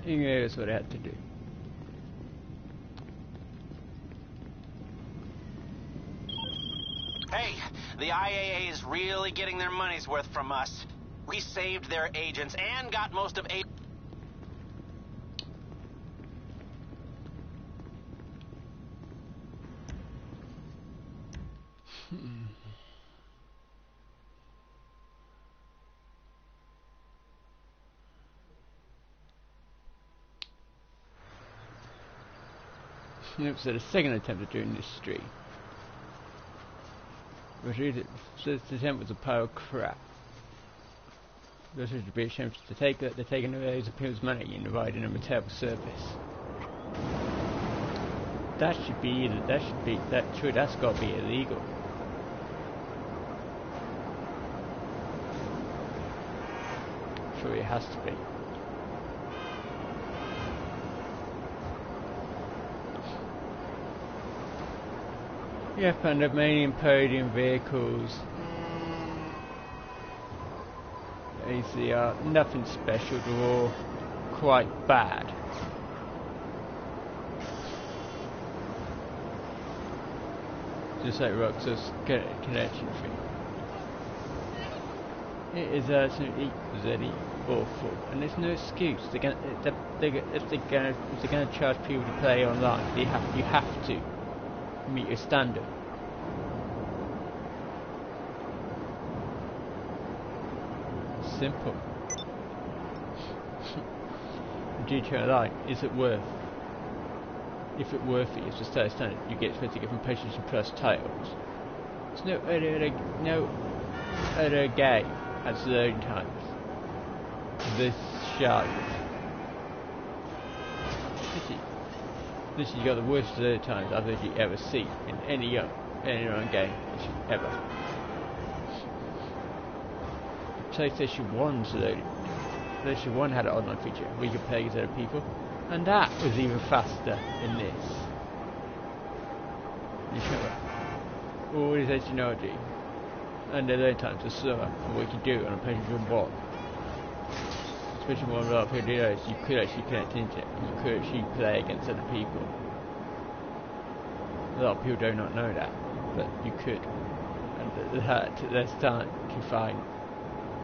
He knows what I had to do. Hey, the IAA is really getting their money's worth from us. We saved their agents and got most of A. It was the second attempt at doing this stream. But the first attempt was a pile of crap. This is a big attempt to take that they're taking away those people's money and providing them a terrible service. That's got to be illegal. Sure, it has to be. Yep, and the main podium vehicles basically are nothing special, they're all quite bad. Just like Roxas connection fee. It is absolutely bloody awful, and there's no excuse. If they're gonna charge people to play online, you have to meet your standard. Simple. GTA Online, is it worth? If it's worth it, it's just a standard. You get supposed to get from PlayStation Plus titles. There's no other game has loading times this sharp. This you got the worst loading times I've actually ever seen in any online game ever. PlayStation 1's loading. PlayStation 1 had an online feature where you could play against other people, and that was even faster than this. You show all this technology, and the load times are slower than what you can do on a PlayStation 1. Especially when a lot of people do is you could actually connect into it, and you could actually play against other people. A lot of people do not know that, but you could. And there's time to find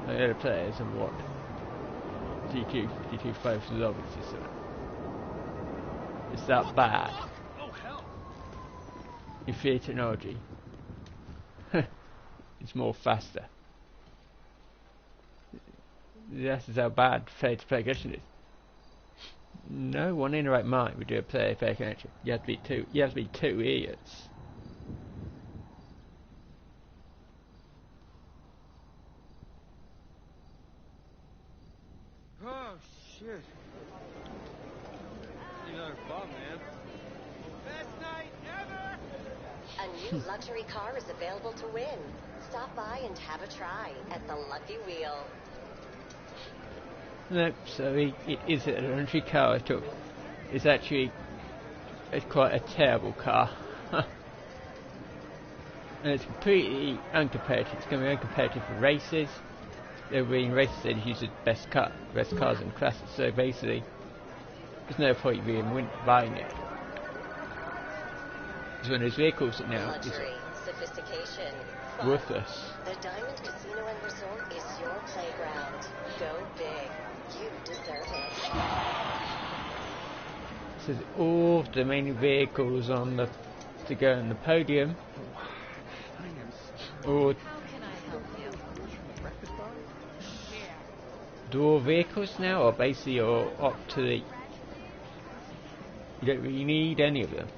other players and what GT 5 lobby system. It's that bad. Inferior technology. It's more faster. This is how bad play connection is. No one in the right mind would do a play connection. You have to be two idiots. Oh shit. You're not fun, man. Best night ever! A new luxury car is available to win. Stop by and have a try at the Lucky Wheel. Nope, so it is a luxury car I took. It's actually quite a terrible car. And it's completely uncompetitive. It's going to be uncompetitive for races. There will be in races that use the best cars in classes. So basically, there's no point in buying it. It's one of those vehicles that now is sophistication, worthless. The Diamond Casino and Resort is your playground. Go big. You deserve it. It says all the main vehicles on to go on the podium. Or door vehicles now, or basically up to the. You don't really need any of them.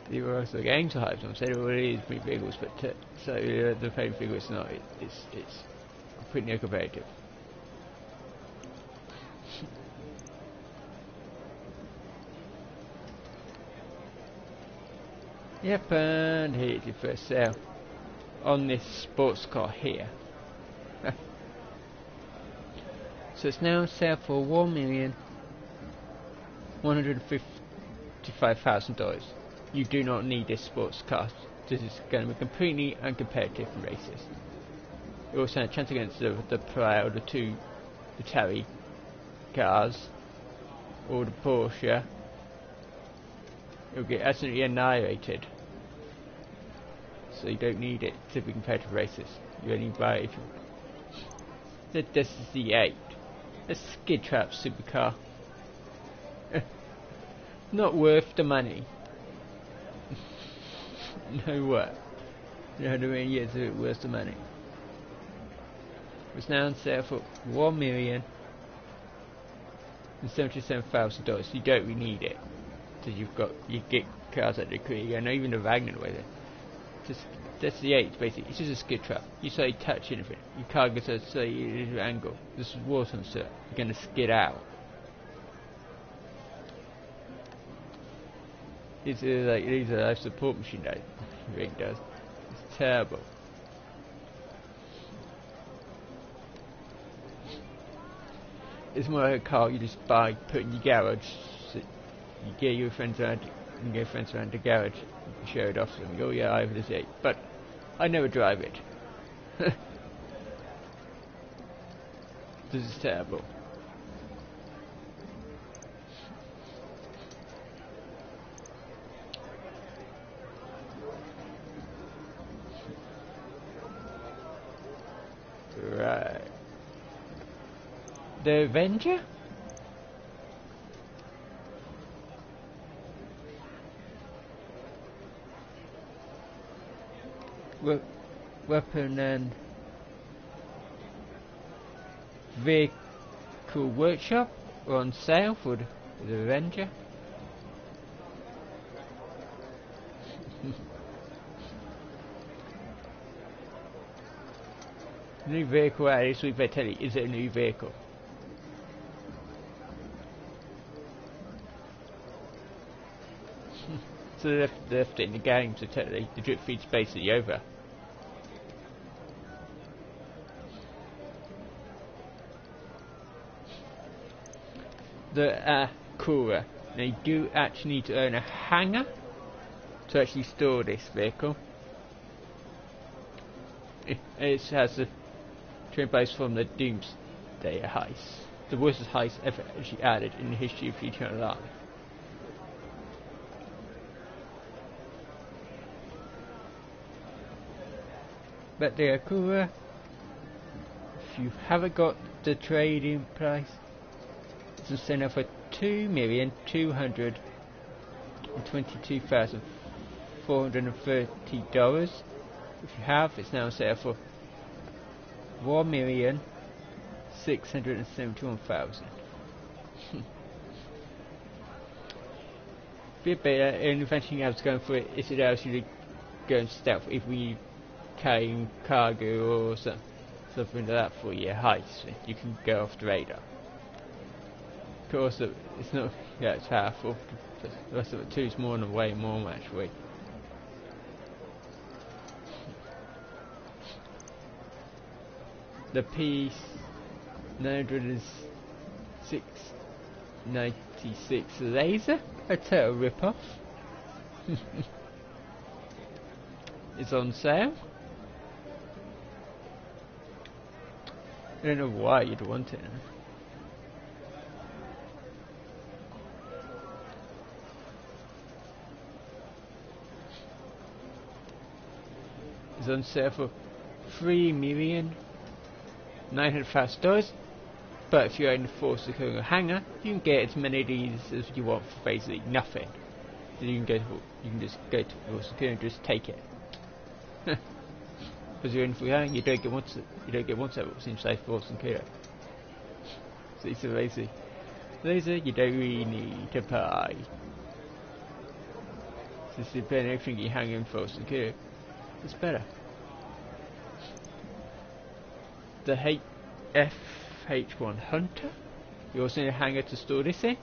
There were also game types. I'm saying it is big vehicles, but so the pay figure is not. It's pretty competitive. Yep, and here's your first sale on this sports car here. So it's now on sale for $1,155,000. You do not need this sports car. This is going to be completely uncompetitive in races. You also stand a chance against the Prado, the Terry cars, or the Porsche. You'll get absolutely annihilated. So you don't need it to be competitive races. You only buy it if you... This is the 8. A skid trap supercar. Not worth the money. No what? You know how many years is it worth the money? It's now on sale for $1,077,000. You don't really need it. So you get cars like the Krieg and even the Wagner with it. That's the 8 basically. It's just a skid trap. You say touch anything, your car gets a certain angle. This is water, sir. You're gonna skid out. These are life support machine that ring does. It's terrible. It's more like a car you just buy, put in your garage. So you get your friends around, and get friends around the garage. You show it off to them. You go, yeah, I have this 8, but I never drive it. This is terrible. Right. The Avenger? Weapon and Vehicle Workshop are on sale for the Avenger. New vehicle out this week, they tell you, is it a new vehicle? So they left it in the game, so technically the drip feed's basically over. The Acura. Now you do actually need to own a hangar to actually store this vehicle. It has a train base from the Doomsday heist. The worst heist ever actually added in the history of GTA Live. But the Acura, if you haven't got the trading price, it's on sale for $2,222,430. If you have, it's now on sale for $1,671,000. Bit better, and eventually I was going for it. It allows you to go and stealth if we carrying cargo or something like that for your heist. You can go off the radar. Of course, it's not it's powerful. The rest of it too is more than way more much weight. The P996 laser, a total rip-off. It's on sale. I don't know why you'd want it. It's on sale for $3,900,000. But if you own the Force Acura hangar, you can get as many of these as you want for basically nothing. So you can just go to Force Acura and just take it. Because you're in free hangar, you don't get one set inside Force Acura. So it's a laser you don't really need to buy. So if you pay everything you hang in Force Acura, it's better. The FH1 Hunter. You also need a hangar to store this in.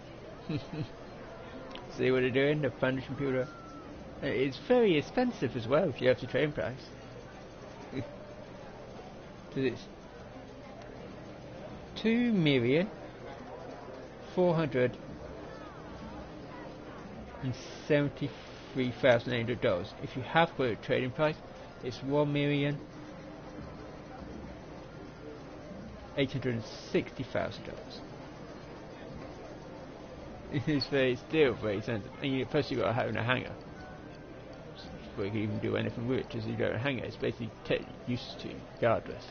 See what they're doing? The Spanish computer. It's very expensive as well if you have the train price. It's $2,473,800. If you have got a trading price, it's $1,000,000 $860,000. It's still very expensive, and first you got to have a hangar. Before you can even do anything with it, because you got a hangar, it's basically used to, regardless.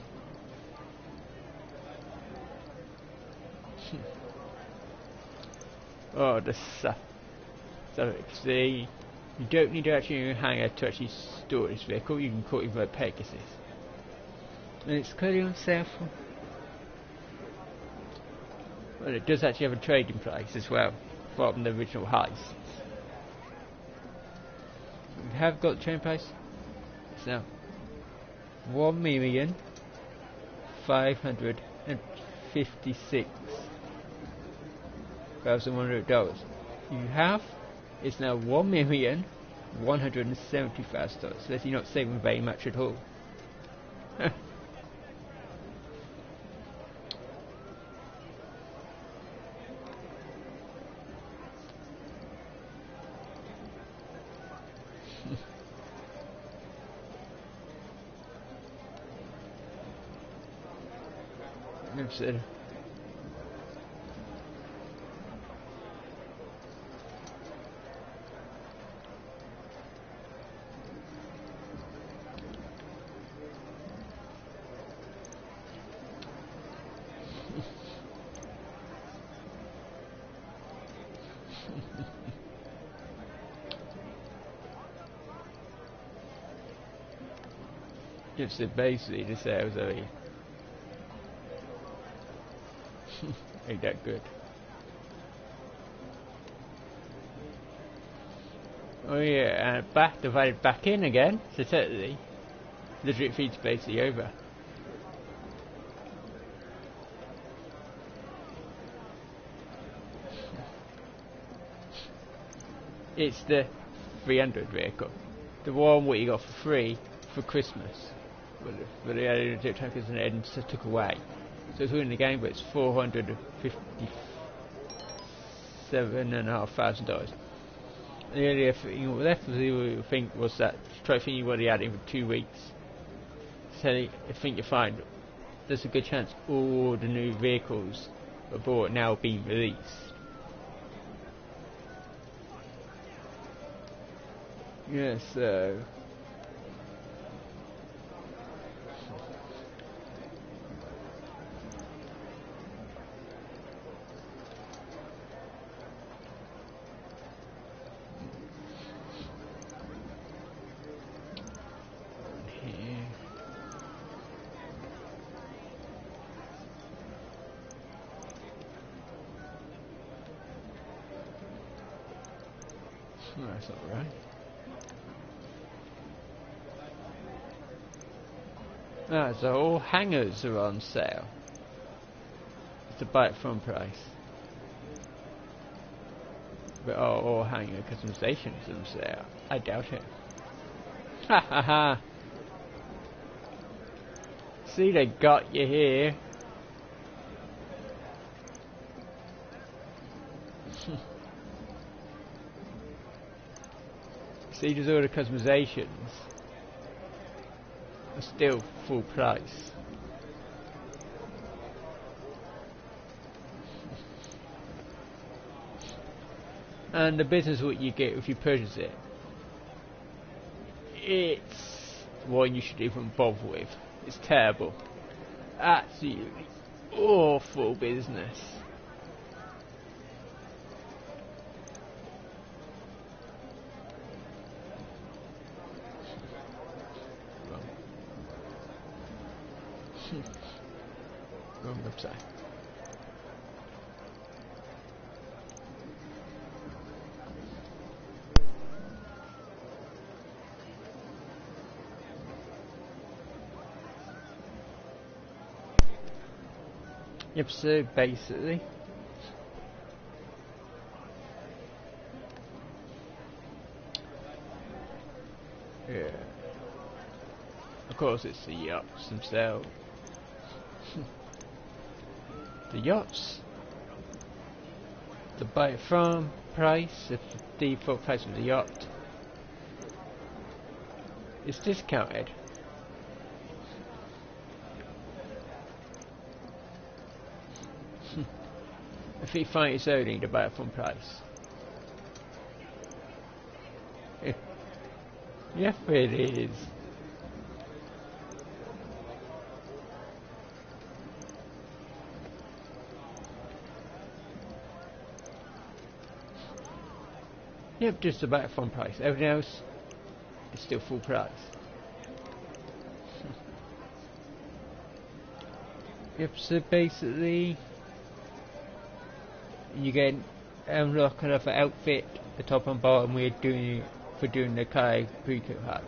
Oh, the stuff. See, you don't need to actually hang a to actually store this vehicle. You can call it by Pegasus, and it's clearly on sale for. Well, it does actually have a trading price as well from the original heists. We have got the trading price. It's now $1,556,100. You have. It's now $1,170,000. So you're not saving very much at all. I've said. Just basically to say I was a ain't that good. Oh yeah, and divided back in again, so technically the drip feed's basically over. It's the 300 vehicle, the one what you got for free for Christmas, but the other drip tankers and then took away. So it's winning the game, but it's $457,500. The only thing left of the thing was that trophy you already had in for 2 weeks. So I think you find there's a good chance all the new vehicles are bought now being released. Yeah, so. That's not right. Ah, so all hangers are on sale. It's a buy it from price. But all hanger customizations on sale. I doubt it. Ha ha ha. See, they got you here. See, there's all the customizations are still full price. And the business what you get if you purchase it, it's one you should even bother with. It's terrible. Absolutely awful business. Wrong website. Yep, so basically yeah. Of course it's the yachts themselves. The yachts, the buy it from price, if the default price of the yacht is discounted. If you find it's only the buy it from price. Yes, it is. Yep, just about full price. Everything else is still full price. Yep, so basically you get unlock another outfit, the top and bottom we're doing for doing the Kai Preco House.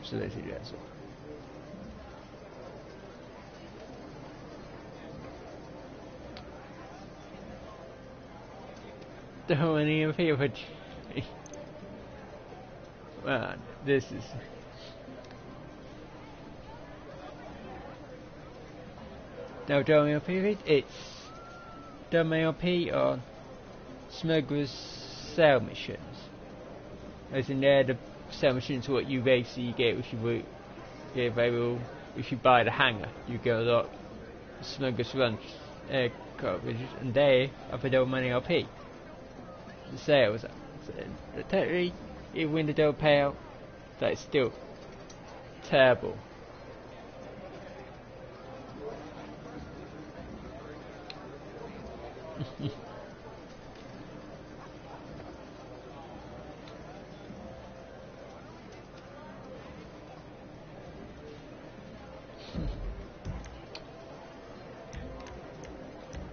So let's do that. So many of you, but man, this is now WLP. It's WLP on smugglers sale missions. As in there, the sale missions what you basically get if you get available if you buy the hangar. You get a lot of smugglers runs coverage, and they are for WLP. The sales, so technically, even when they don't pay out, that's still terrible.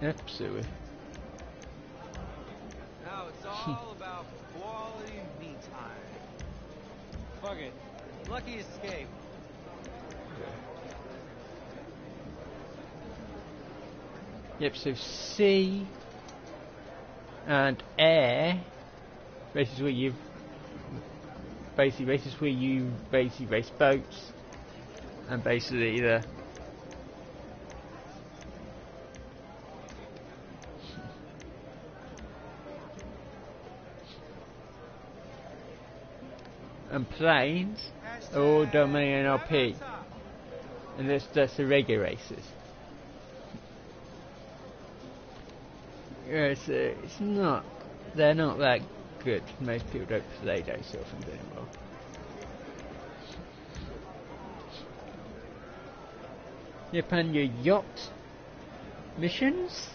Absolutely. Now it's all about quality me time. Fuck it. Lucky escape. Yep, so sea and air races where you basically race boats, and basically the and planes are all done by NLP, and that's the regular races. It's not, they're not that good. Most people don't play those sort of things anymore. Yep, and your yacht missions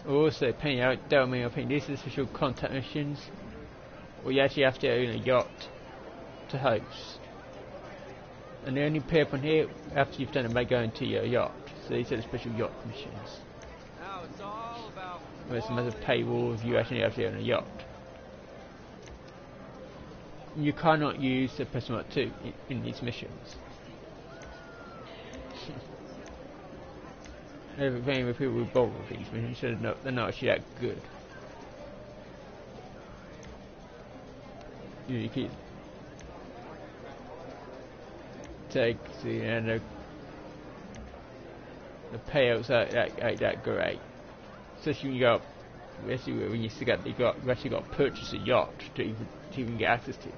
are also paying out WLP. These are special contact missions, where you actually have to own a yacht to host, and they only pay up on here after you've done it by going to your yacht. So these are the special yacht missions. Now it's all about There's some other paywalls you actually have to own a yacht. You cannot use the person mark 2 in these missions. Everything with people who bother with these missions, so they're not actually that good. You keep take the payouts ain't that great. Especially when you got, especially when you actually got to purchase a yacht to even get access to it.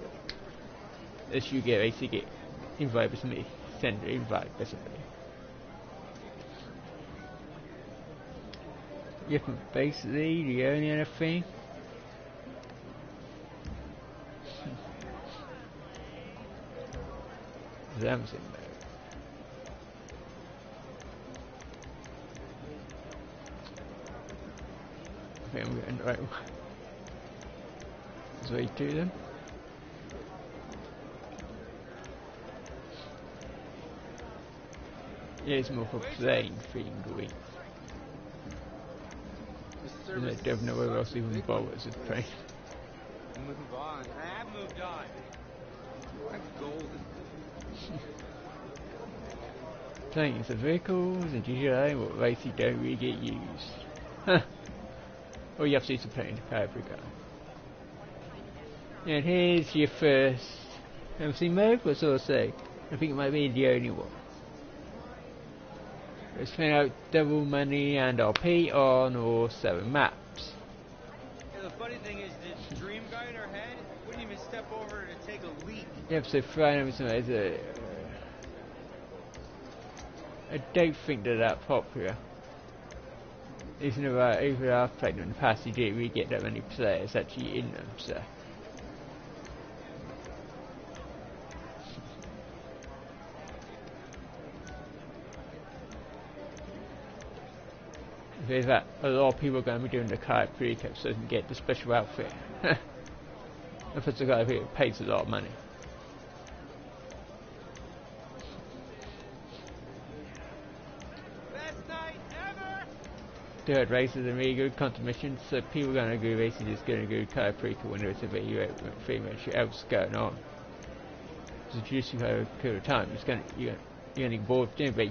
Unless you basically get invited by somebody, send an invite basically. Yep, basically the only other thing is Amazon mode. I think I'm getting the right one. That's what you do then. Yeah, it's more for playing thing. I don't know where else even bothers with playing. Move on. I have moved on. I'm golden. Planes are vehicles and GTA what basically don't really get used. Huh. All you have to do is play in Africa. And here's your first MC mode, what's all I say? I think it might be the only one. Let's find out double money and RP on all 7 maps. Yeah, the funny thing is, the dream guy in her head wouldn't even step over to take a leak. Yeah, so Friday was I don't think they're that popular. Even if I've played them in the past, you didn't really get that many players actually in them, so. There's that a lot of people are going to be doing the card pre-cap so they can get the special outfit. If it's a guy who pays a lot of money. Best night ever! Third race is a really good contribution, so people are going to go basically just going to go card pre-cap when there's a video pretty much else going on. So just you have a period of time, you're going to get bored of doing, but you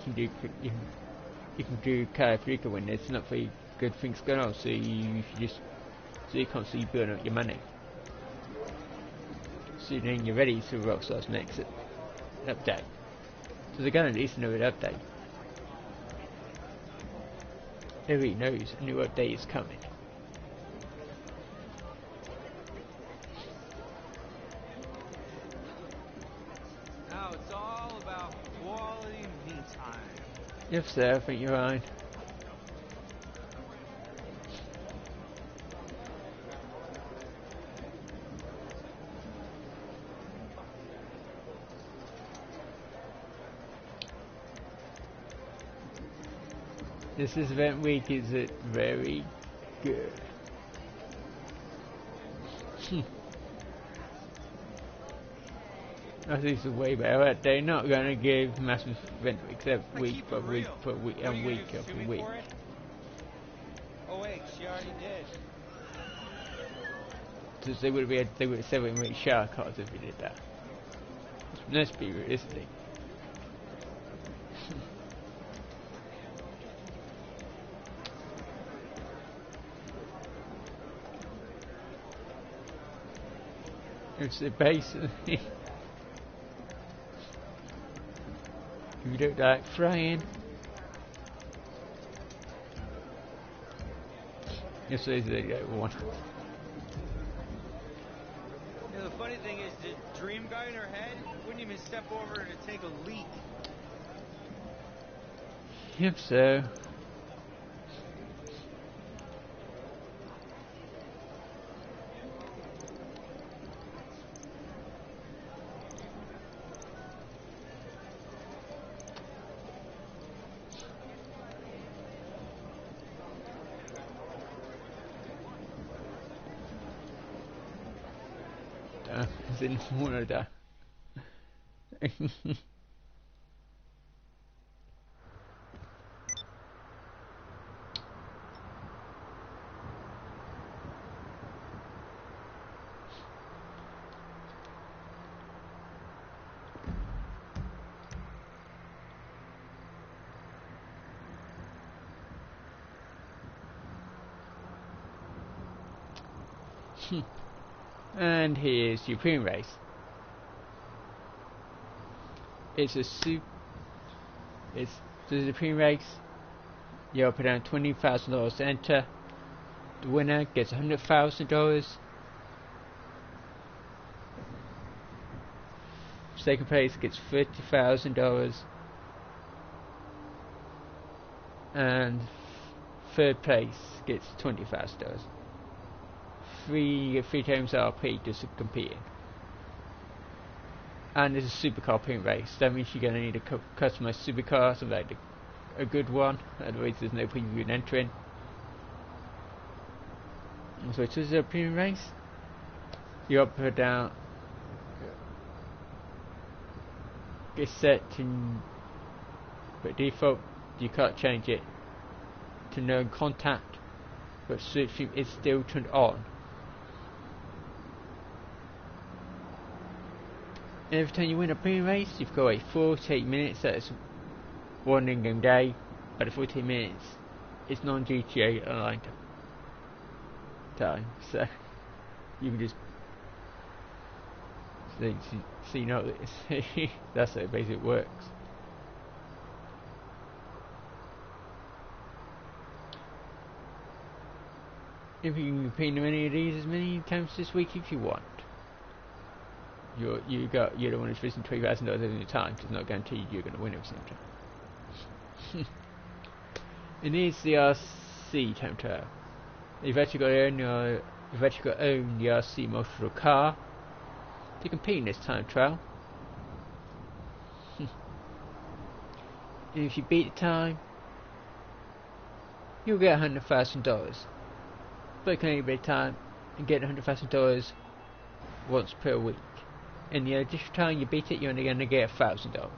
can do card pre-cap when there's not very good things going on, so you constantly burn up your money. So then you're ready for Rockstar's next update. So they're going to release another update. Everybody knows a new update is coming. Now it's all about quality me time. Yes sir, I think you're right. This event week is very good. I think it's way better. They're not going to give massive event weeks every week, but week per week and week after week. Oh wait, she already did. Because they would have said we make shower cards if we did that. Let's be realistic. It's basically if you don't like frying, yes, there's one. You know, the funny thing is, the dream guy in her head wouldn't even step over to take a leak. Yep, so. Sind Monate. And here's your Supreme race. It's the Supreme race. You put down $20,000 to enter. The winner gets $100,000. Second place gets $30,000. And third place gets $20,000. Three times RP just to compete in. And it's a supercar paint race. That means you're going to need a customized supercar, so like a good one. Otherwise, there's no point you can enter in. So it is a paint race. You up or down. It's set to, by default, you can't change it to no contact, but switching is still turned on. Every time you win a pre-race, you've got a 48 minutes. That's one in-game day, but the 48 minutes is non-GTA online time, so you can just so you know that's how it basically works. If you can repeat any of these as many times this week if you want. You're the one who's risking $20,000 every time. It's not guaranteed you're going to win every single time. It needs the RC time trial. You've actually got to own the RC motor car to compete in this time trial. And if you beat the time, you'll get $100,000. But you can only beat the time and get $100,000 once per week. And the additional time you beat it, you're only going to get $1,000.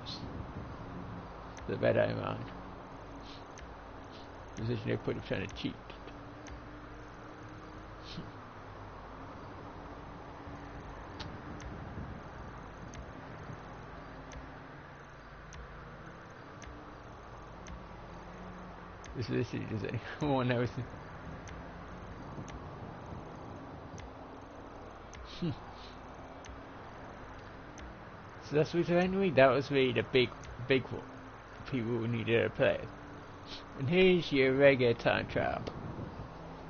So bear that in mind. Because they put it trying to cheat. This is does anyone know? So that's what anyway. That was really the big one. People who needed to play. And here's your regular time trial.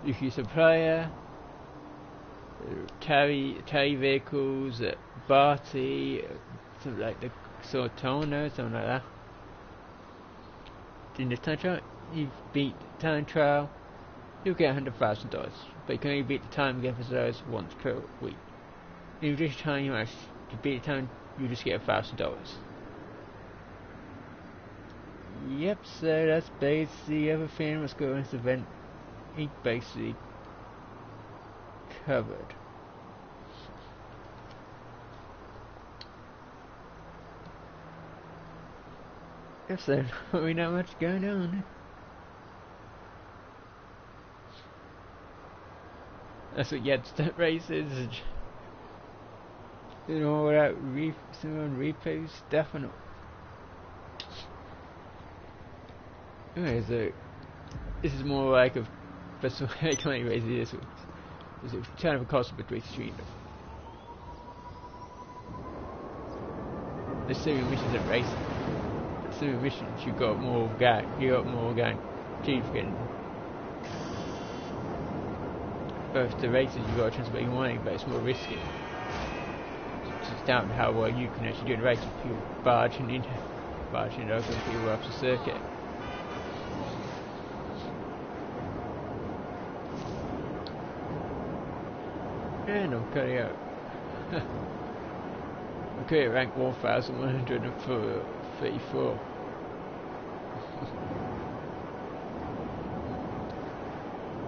If you're a supplier, carry vehicles, Barty, something like the Sortona, something like that. In the time trial, you beat the time trial, you'll get $100,000. But you can only beat the time again for those once per week. In addition time you manage to beat the time, you just get $1,000. Yep, so that's basically everything that's going on this event. Ain't basically covered. Yep, so not really not much going on. That's what you had to start races and all that replay stuff and all. Anyway, so this is more like a festival kind of race. It's a kind of a crossover between street. The same missions and racing. The same missions you got more gang, team getting. Both the races you got a chance of making money, but it's more risky. It's down to how well you can actually do the race. People barging over people off the circuit. And I'm cutting out. Okay, rank 1134.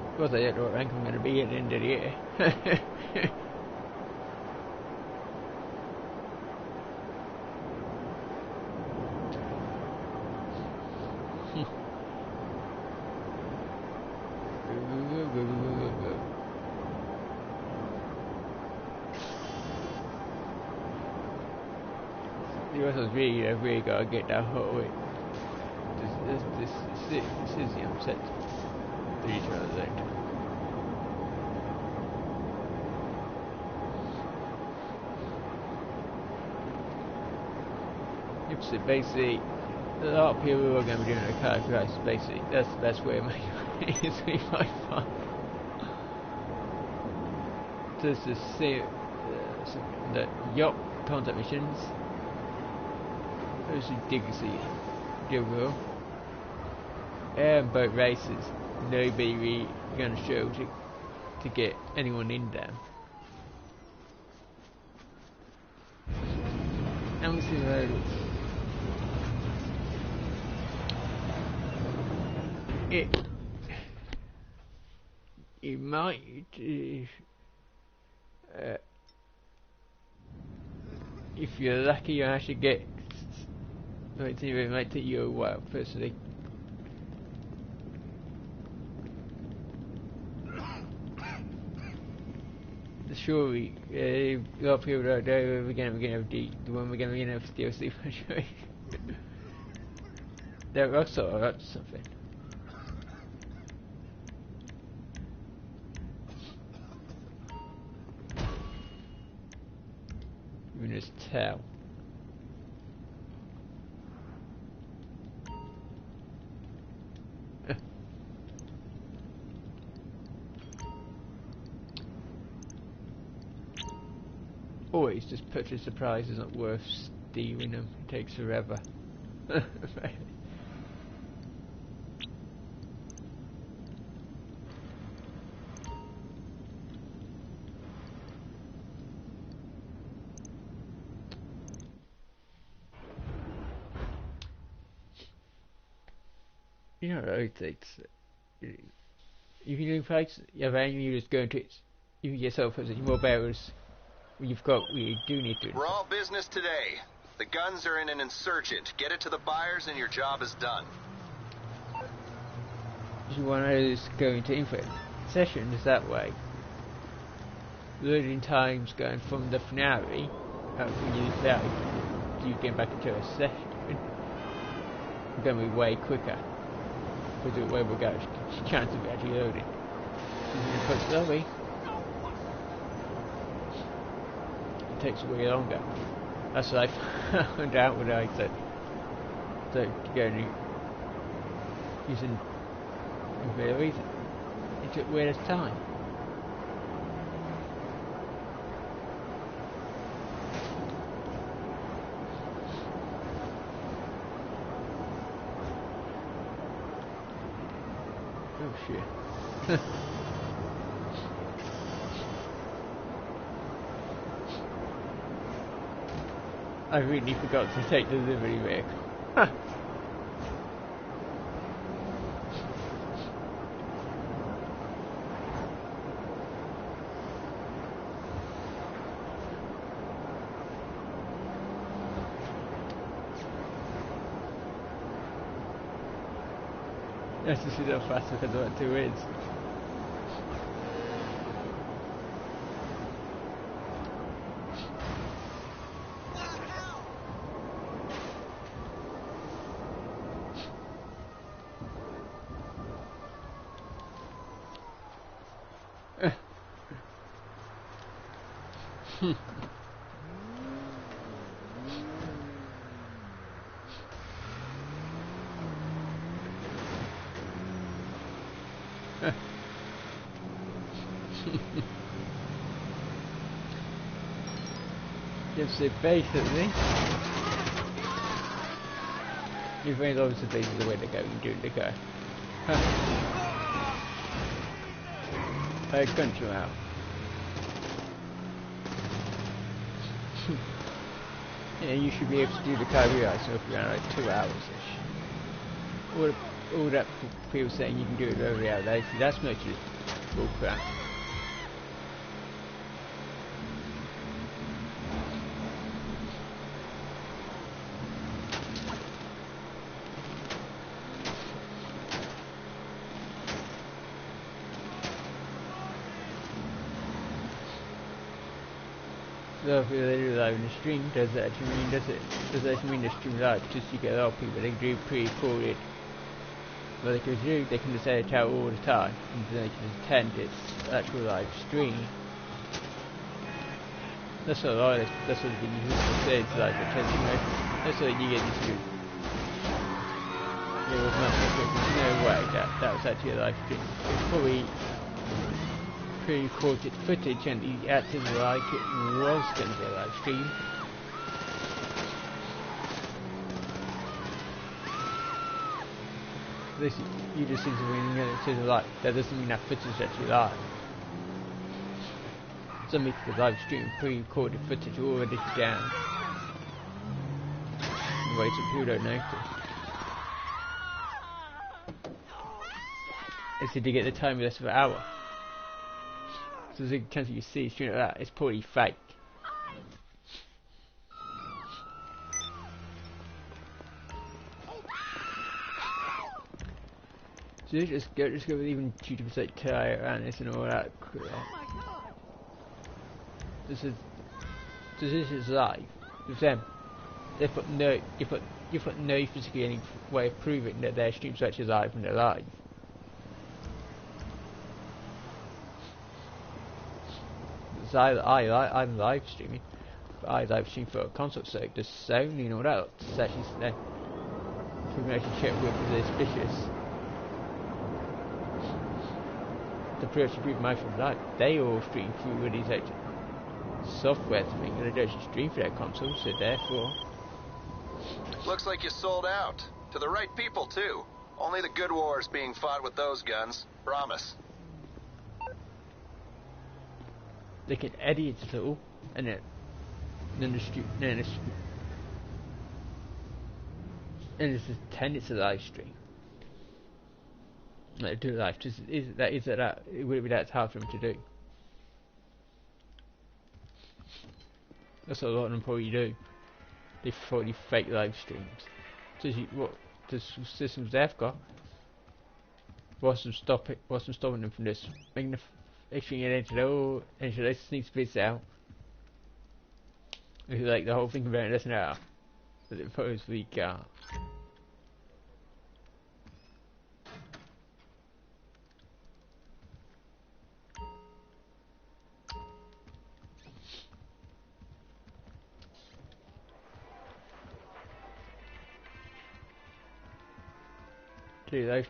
Of course I don't know what rank I'm going to be at the end of the year. I've really got to get that whole way. This is the upset. To each other there. Yep, so basically, a lot of people are going to be doing a car crash. Basically, that's the best way of making money. Is we find fun. Just to see the yacht contact missions. Those ridiculously doable. Boat races, nobody really going to show to get anyone in them. And we see those. It might if you're lucky you actually get. It might take you a while personally. Surely, a lot of people don't know when we're going to have the DLC for sure. They're also up to something. You can just tell. always just purchase the prize isn't worth stealing them. It takes forever. You know, it takes. You can do fights, yeah, then you just go into it. You can yourself as more barrels. You've got. We do need to. We're all business today. The guns are in an insurgent. Get it to the buyers and your job is done. You want to just go into info sessions that way. Loading times going from the finale, from you that you get back into a session. It's going to be way quicker. Because the way we'll go, chance of actually loading. Quite slowly. It takes way longer. That's what I found out when I said so to go and using the reason. It took way less time. Oh shit. I really forgot to take the delivery vehicle. Let's just see how fast because I went 2 wins. Just say basically, you've made obviously this is the way to go. You do the go. Gunch you out. Yeah, you should be able to do the career so if you're like 2 hours ish. All that people saying you can do it every hour, that's much bull crap. So if they do live in the stream, does that actually mean does that actually mean the stream live? Just you get a lot of people they do pre-recorded. What they can do, they can just edit out all the time, and then they can attend its actual live stream. That's what that's what you use to say it's live attention. That's what you get used to. There was no way that was actually a live stream. It's probably pre-recorded footage and he acted like it was going to be a live stream. This, you just seem to mean it says live. That doesn't mean that footage is actually live. Some make the live stream pre-recorded footage already down. Wait some people don't notice. It's to get the time less of an hour. So there's a chance that you see a stream like that, it's probably fake. So just go with even YouTubers like Tyrannis and all that crap. This is live. With them, you put no physically any way of proving that their streams are actually live when they're live. So I'm live streaming. But I live stream for a console, so does Sony and all that. So actually, you can actually check with the suspicious. The proof my phone live, they all stream through with these agents. software thing, and they don't actually stream for their console, so therefore. Looks like you sold out. To the right people, too. Only the good wars being fought with those guns. Promise. They can edit it all, and then it's just 10, it's a live stream. Like, do live, just it wouldn't be that hard for them to do. That's what a lot of them probably do. They probably fake live streams. So what the systems they've got? What's them stopping them from just making the extreme into this needs bits out. It's like the whole thing about this now. That it supposedly can't. Dude, a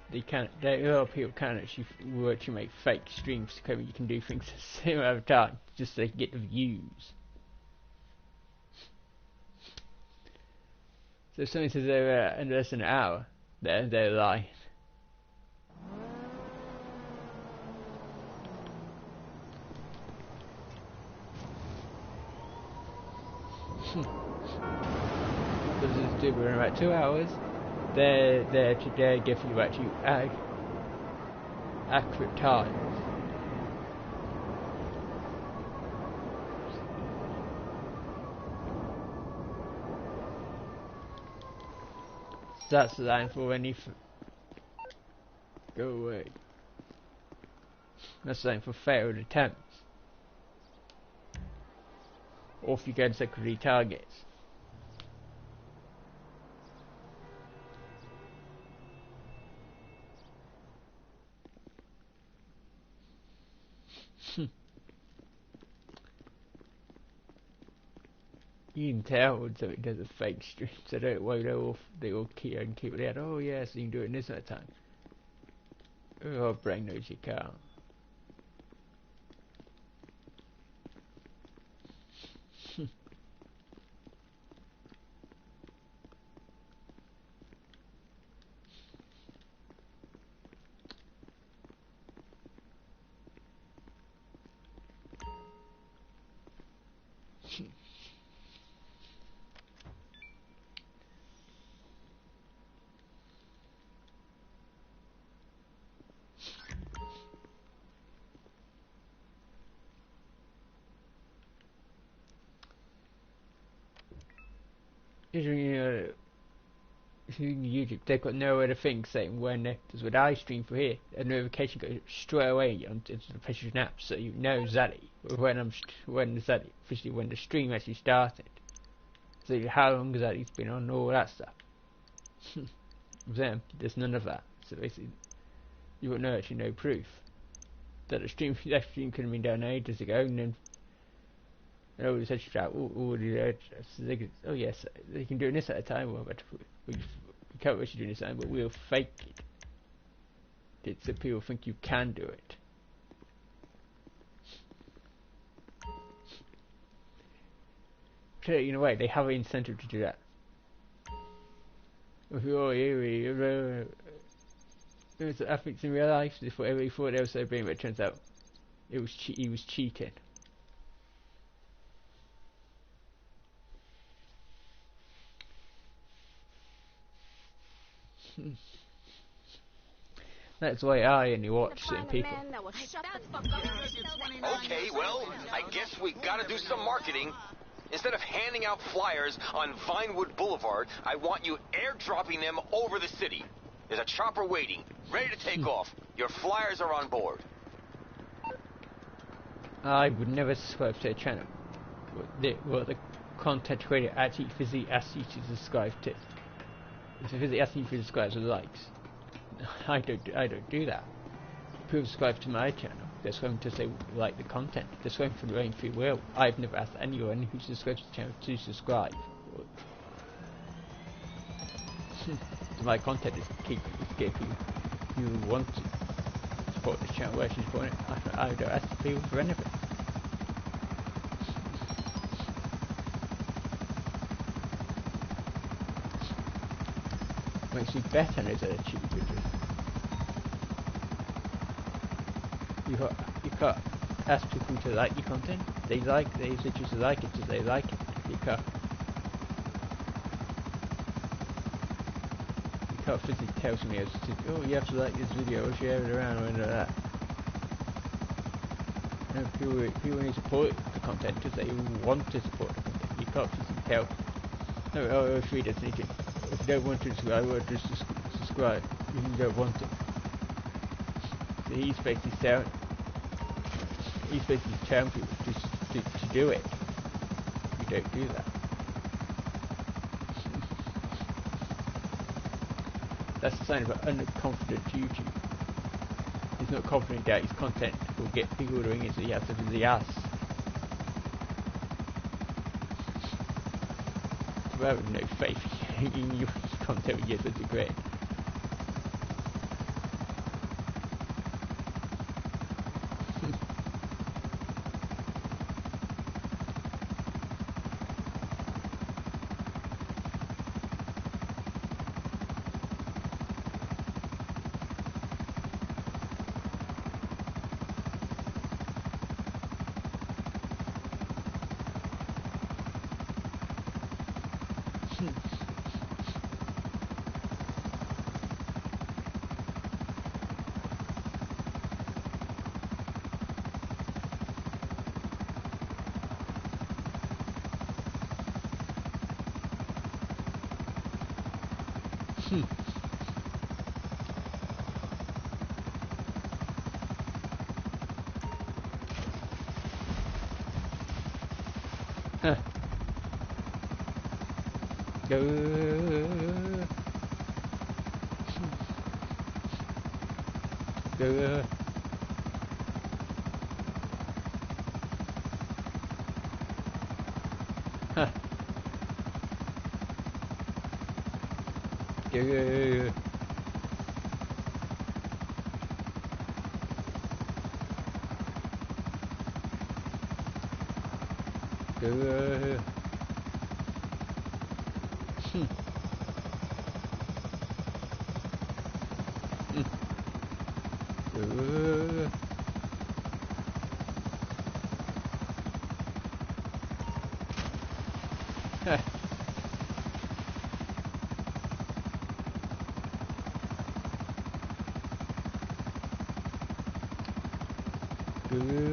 lot of people can actually make fake streams to cover. You can do things at the same amount of time, just so they can get the views. So if someone says they're in less than an hour, they're lying. This is doing about 2 hours. They're today giving you actually accurate times. So that's the line for when you go away. That's the line for failed attempts. Or if you go to secondary targets. You can tell so it does a fake stream, so they all keep it out. Oh yeah, so you can do it in this at a time. Oh, brain knows you can't. YouTube, they've got no other thing saying when there's what I stream for here, a notification goes straight away into the PlayStation app, so you know exactly when the stream actually started, so how long exactly it's been on, all that stuff. With them, there's none of that, so basically you got no proof that that stream could have been done ages ago, and then all this extra out, oh yes, they can do this at a time, well, but we can't actually do this at a time, but we'll fake it so people think you can do it. So in a way, they have an incentive to do that. Athletes in real life, they thought they were so brilliant, but it turns out he was cheating. That's why I only watch certain people. Okay, well, I guess we gotta do some marketing. Instead of handing out flyers on Vinewood Boulevard, I want you airdropping them over the city. There's a chopper waiting, ready to take off. Your flyers are on board. I would never subscribe to a channel what the content creator actually physically asks you to subscribe to. If they ask you to subscribe to likes, I don't do that. People subscribe to my channel, they're going to say like the content. They're going for their own free will. I've never asked anyone who subscribes to the channel to subscribe. My content is keep people who want to support this channel. Where she's supporting it, I don't ask people for anything. makes you better as a cheap videos. You can't ask people to like your content. They say just like it, just they like it. You can't physically tell somebody else to, oh, you have to like this video or share it around or anything like that. And people need to support the content because they want to support the content. You can't physically tell. No, if he doesn't need to. If you don't want to subscribe, well, just subscribe. If you don't want it. So he's basically telling people to do it. You don't do that. That's the sign of an underconfident YouTube. He's not confident that his content will get people doing it, so he has to really ask. So I have no faith in your content when you're supposed to create. Huh. Go. Go. Huh. Go.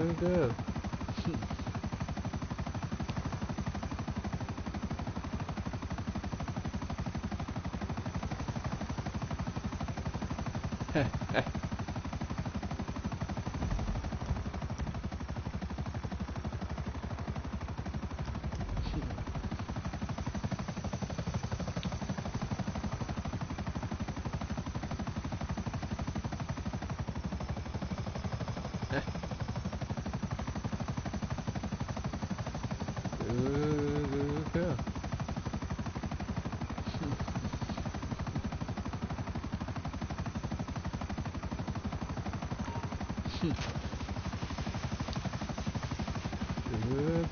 Go.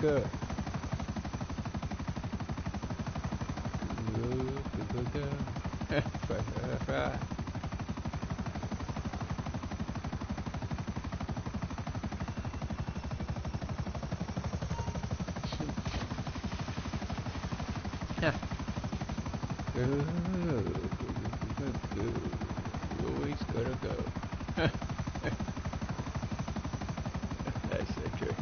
Go. Always gotta go. That's so true.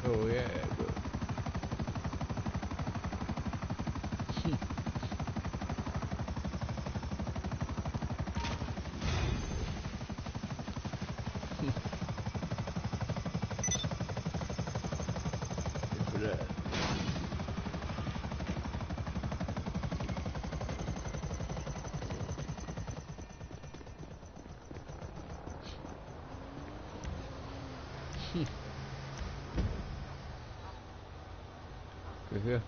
Oh yeah, good. Good for that. Good here.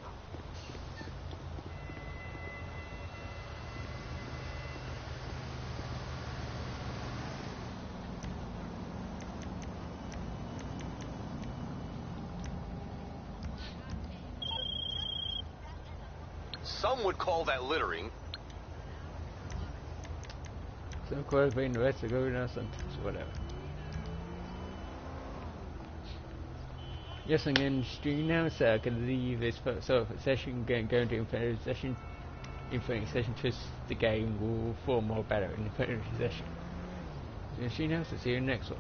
Some would call that littering. Some could be in the rest of going on sometimes, whatever. Yes, I'm going to stream now, so I can leave this sort of session, go into Infinity Session. Infinity Session twist the game will form more better in Infinity Session. So see you now, so see you in the next one.